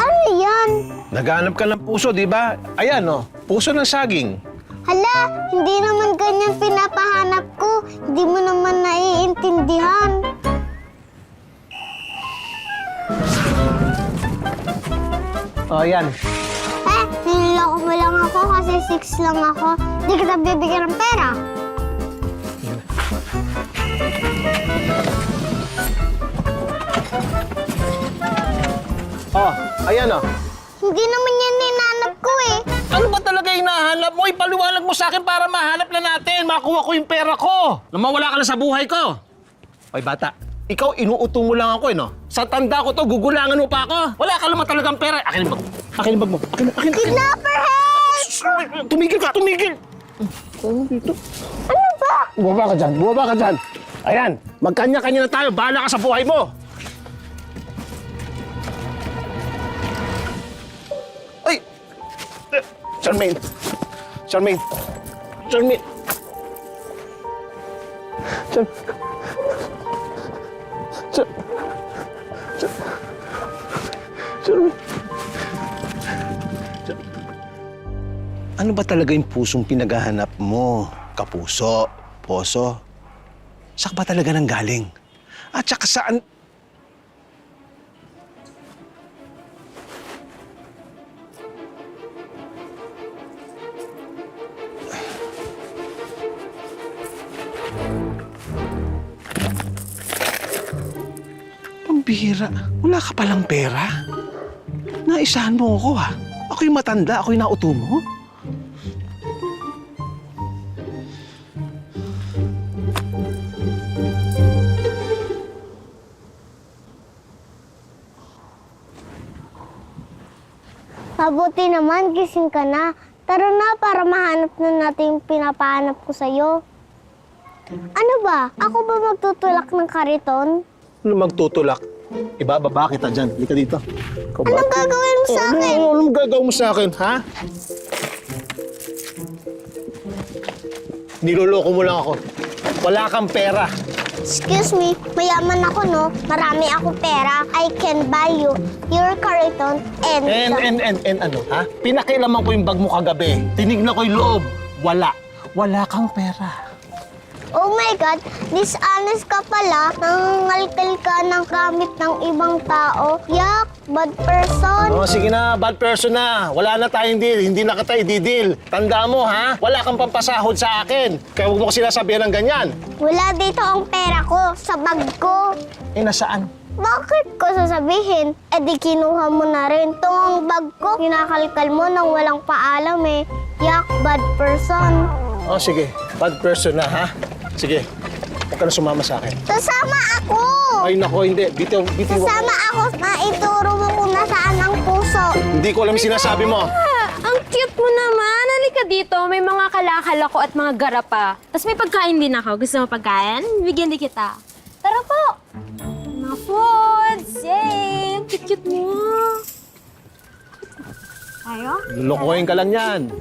Ano yan? Naghahanap ka ng puso, di ba? Ayan, oh. Puso ng saging. Hala, hindi naman ganyan pinapahanap ko. Hindi mo naman naiintindihan. Oh, ayan. Niloloko mo lang ako kasi 6 lang ako. Hindi kita bibigyan ng pera. Oh, ayan, oh. Hindi naman yan hinanap ko eh. Ano ba talaga yung nahanap mo? Ipaliwanag mo sa akin para mahanap na natin. Makuha ko yung pera ko. Mawala ka na sa buhay ko. Oy, bata. Ikaw, inuuto mo lang ako, no? Sa tanda ko to, gugulangan mo pa ako. Wala ka naman talagang pera. Akin yung bag. Akin yung bag mo. Akin. Kidnapper head! Tumigil ka, tumigil! Ano dito? Ano ba? Bumaba ka dyan. Ayan, magkanya-kanya na tayo. Bahala ka sa buhay mo. Ay! Charmaine! Charmaine! Charmaine! Charmaine! Ano ba talaga yung pusong pinaghahanap mo? Kapuso? Poso? Saan ba talaga nang galing? At saka saan? Pambihira. Wala ka palang pera? Naisahan mo ako, ha? Ako yung matanda, ako yung nauto mo. Mabuti naman, gising ka na. Tara na para mahanap na natin yung pinapahanap ko sa'yo. Ano ba? Ako ba magtutulak ng kariton? Ano magtutulak? Ibababa kita dyan. Halika dito. Anong gagawin mo sa akin? Anong gagawin mo sa akin, ha? Niloloko mo lang ako. Wala kang pera. Excuse me, mayaman ako, no? Marami akong pera. I can buy you your kariton and... And ano, ha? Pinakialaman ko yung bag mo kagabi. Tinignan ko yung loob. Wala. Wala kang pera. Oh my God, dishonest ka pala. Nangangalkal ka ng gamit ng ibang tao. Yak, bad person. Oh, sige na, bad person na. Wala na tayong deal. Hindi na kita i-deal. Tanda mo, ha? Wala kang pampasahod sa akin. Kaya huwag mo ko sinasabihan ng ganyan. Wala dito ang pera ko sa bag ko. Eh, nasaan? Bakit ko sasabihin? Eh di kinuha mo na rin. Itong bag ko, kinakalkal mo nang walang paalam eh. Yak, bad person. Oh, sige. Bad person na, ha? Sige. Huwag ka na sumama sa akin. Sasama ako! Ay, nako, hindi. Bitiw ako. Sasama ako. Maituro mo kung nasaan ang puso. Hindi ko alam yung sinasabi mo. Ang cute mo naman. Halika dito. May mga kalakal ako at mga garapa. Tapos may pagkain din ako. Gusto mo pagkain? Bigyan din kita. Tara po. Mga foods. Yay! Ang cute-cute mo. Tayo? Lulukuhin ka lang yan.